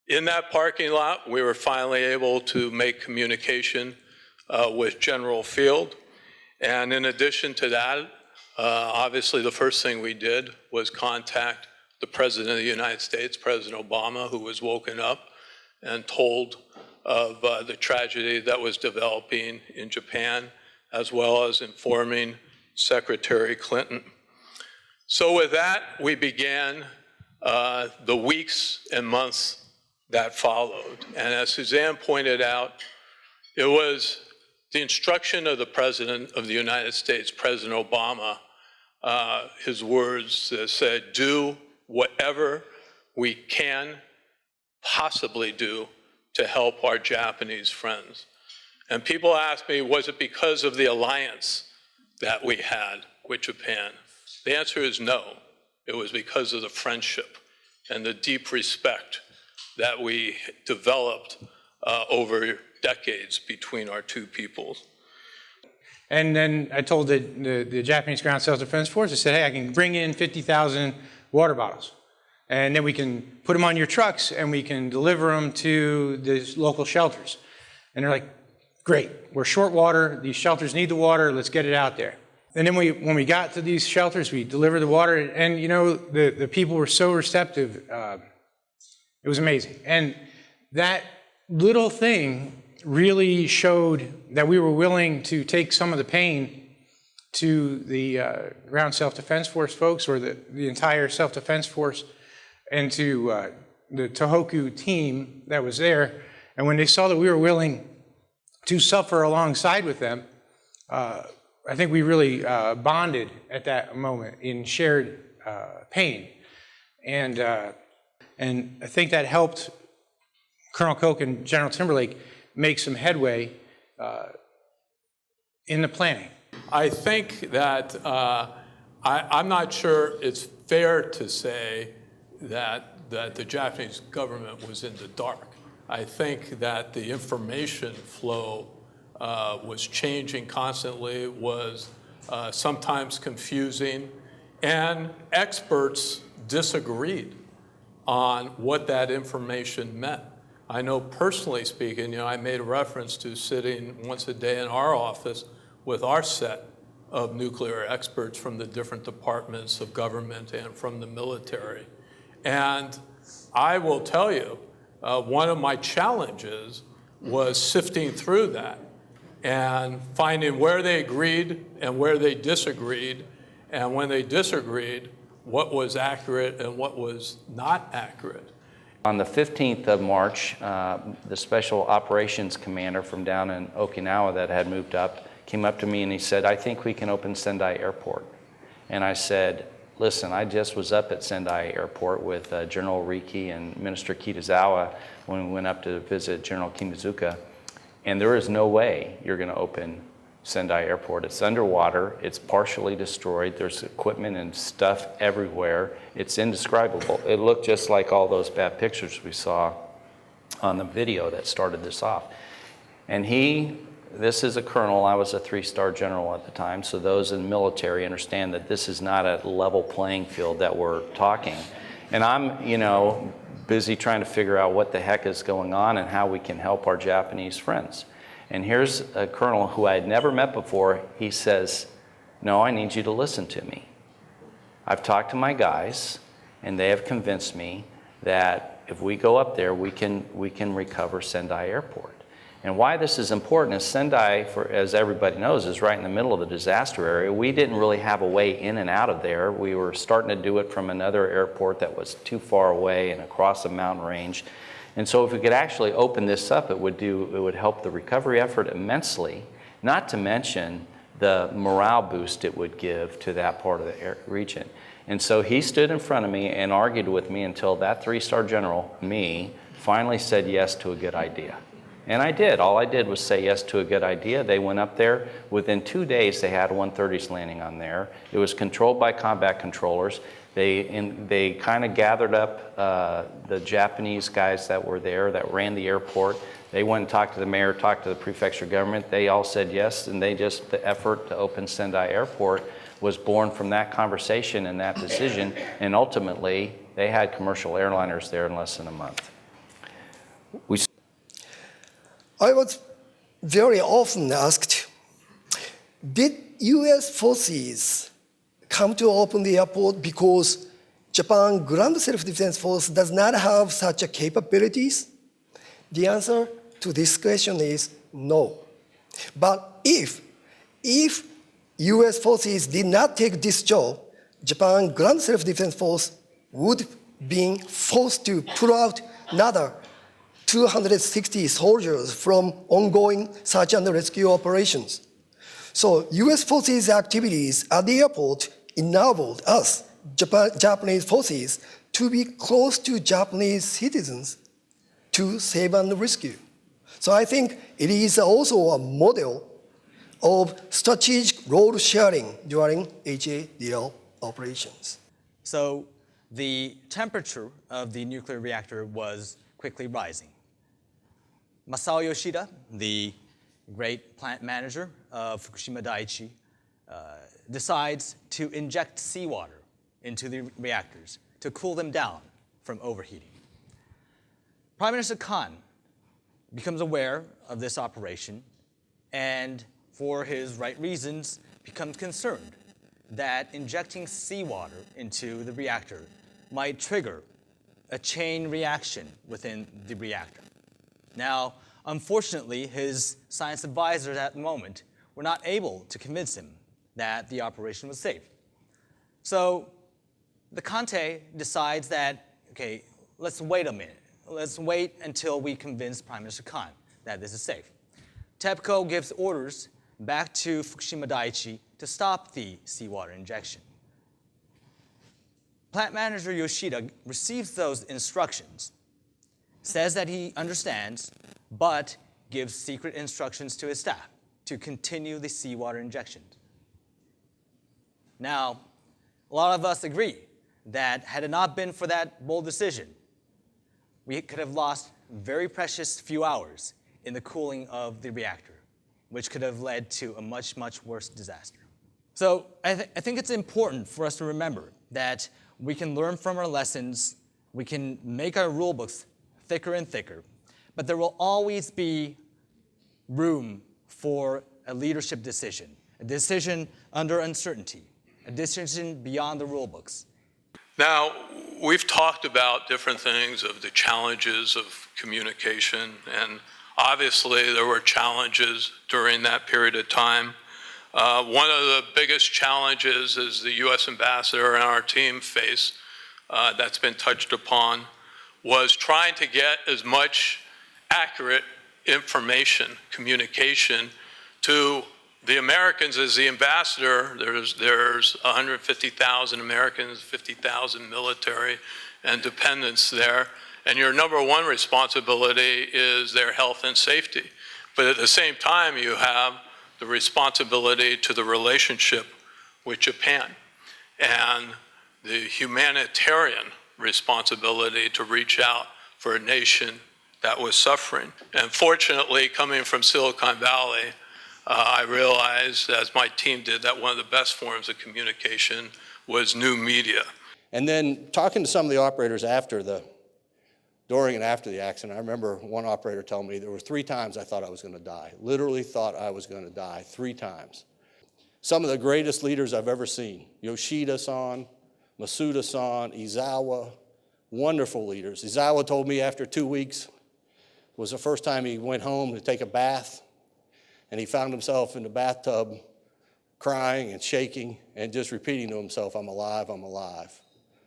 In that parking lot, we were finally able to make communication with General Field. And in addition to that, obviously the first thing we did was contact the President of the United States, President Obama, who was woken up and told of the tragedy that was developing in Japan, as well as informing Secretary Clinton. So with that, we began the weeks and months that followed. And as Suzanne pointed out, it was the instruction of the President of the United States, President Obama, his words that said, do whatever we can possibly do to help our Japanese friends. And people ask me, was it because of the alliance that we had with Japan? The answer is no. It was because of the friendship and the deep respect that we developed over decades between our two peoples. And then I told the Japanese Ground Self-Defense Force, I said, hey, I can bring in 50,000 water bottles. And then we can put them on your trucks and we can deliver them to the local shelters. And they're like, great, we're short water, these shelters need the water, let's get it out there. And then when we got to these shelters, we delivered the water, and you know, the people were so receptive. It was amazing. And that little thing really showed that we were willing to take some of the pain to the Ground Self-Defense Force folks, or the entire self-defense force, and to the Tohoku team that was there. And when they saw that we were willing to suffer alongside with them, I think we really bonded at that moment in shared pain. And I think that helped Colonel Koch and General Timberlake make some headway in the planning. I think that I'm not sure it's fair to say that the Japanese government was in the dark. I think that the information flow was changing constantly, was sometimes confusing, and experts disagreed on what that information meant. I know personally speaking, you know, I made a reference to sitting once a day in our office with our set of nuclear experts from the different departments of government and from the military. And I will tell you, one of my challenges was sifting through that and finding where they agreed and where they disagreed, and when they disagreed, what was accurate and what was not accurate. On the 15th of March, the Special Operations Commander from down in Okinawa that had moved up came up to me and he said, I think we can open Sendai Airport. And I said, listen, I just was up at Sendai Airport with General Riki and Minister Kitazawa when we went up to visit General Kimazuka, and there is no way you're going to open Sendai Airport. It's underwater, it's partially destroyed, there's equipment and stuff everywhere. It's indescribable. It looked just like all those bad pictures we saw on the video that started this off. And this is a colonel, I was a 3-star general at the time, so those in the military understand that this is not a level playing field that we're talking. And I'm, you know, busy trying to figure out what the heck is going on and how we can help our Japanese friends. And here's a colonel who I had never met before. He says, no, I need you to listen to me. I've talked to my guys, and they have convinced me that if we go up there, we can recover Sendai Airport. And why this is important is Sendai, as everybody knows, is right in the middle of the disaster area. We didn't really have a way in and out of there. We were starting to do it from another airport that was too far away and across a mountain range. And so if we could actually open this up, it would help the recovery effort immensely, not to mention the morale boost it would give to that part of the region. And so he stood in front of me and argued with me until that 3-star general, me, finally said yes to a good idea. And I did. All I did was say yes to a good idea. They went up there. Within 2 days, they had 130s landing on there. It was controlled by combat controllers. They kind of gathered up the Japanese guys that were there that ran the airport. They went and talked to the mayor, talked to the prefecture government. They all said yes, and the effort to open Sendai Airport was born from that conversation and that decision, and ultimately they had commercial airliners there in less than a month. We I was very often asked, did U.S. forces come to open the airport because Japan Ground Self-Defense Force does not have such a capabilities? The answer to this question is no. But if U.S. forces did not take this job, Japan Ground Self-Defense Force would be forced to pull out another 260 soldiers from ongoing search and rescue operations. So U.S. forces activities at the airport enabled us, Japanese forces, to be close to Japanese citizens to save and rescue. So I think it is also a model of strategic role sharing during HADL operations. So the temperature of the nuclear reactor was quickly rising. Masao Yoshida, the great plant manager of Fukushima Daiichi, decides to inject seawater into the reactors to cool them down from overheating. Prime Minister Khan becomes aware of this operation and, for his right reasons, becomes concerned that injecting seawater into the reactor might trigger a chain reaction within the reactor. Now, unfortunately, his science advisors at the moment were not able to convince him that the operation was safe. So the Kante decides that, okay, let's wait a minute. Let's wait until we convince Prime Minister Khan that this is safe. TEPCO gives orders back to Fukushima Daiichi to stop the seawater injection. Plant manager Yoshida receives those instructions, says that he understands, but gives secret instructions to his staff to continue the seawater injections. Now, a lot of us agree that had it not been for that bold decision, we could have lost very precious few hours in the cooling of the reactor, which could have led to a much, much worse disaster. So I think it's important for us to remember that we can learn from our lessons, we can make our rule books thicker and thicker, but there will always be room for a leadership decision, a decision under uncertainty, a decision beyond the rule books. Now, we've talked about different things of the challenges of communication, and obviously there were challenges during that period of time. One of the biggest challenges is the U.S. ambassador and our team face, that's been touched upon, was trying to get as much accurate information, communication to the Americans. As the ambassador, there's 150,000 Americans, 50,000 military and dependents there, and your number one responsibility is their health and safety. But at the same time, you have the responsibility to the relationship with Japan and the humanitarian responsibility to reach out for a nation that was suffering. And fortunately, coming from Silicon Valley, I realized, as my team did, that one of the best forms of communication was new media. And then talking to some of the operators during and after the accident, I remember one operator telling me there were 3 times I thought I was going to die. Literally thought I was going to die 3 times. Some of the greatest leaders I've ever seen, Yoshida-san, Masuda-san, Izawa, wonderful leaders. Izawa told me after 2 weeks, it was the first time he went home to take a bath, and he found himself in the bathtub crying and shaking and just repeating to himself, I'm alive, I'm alive.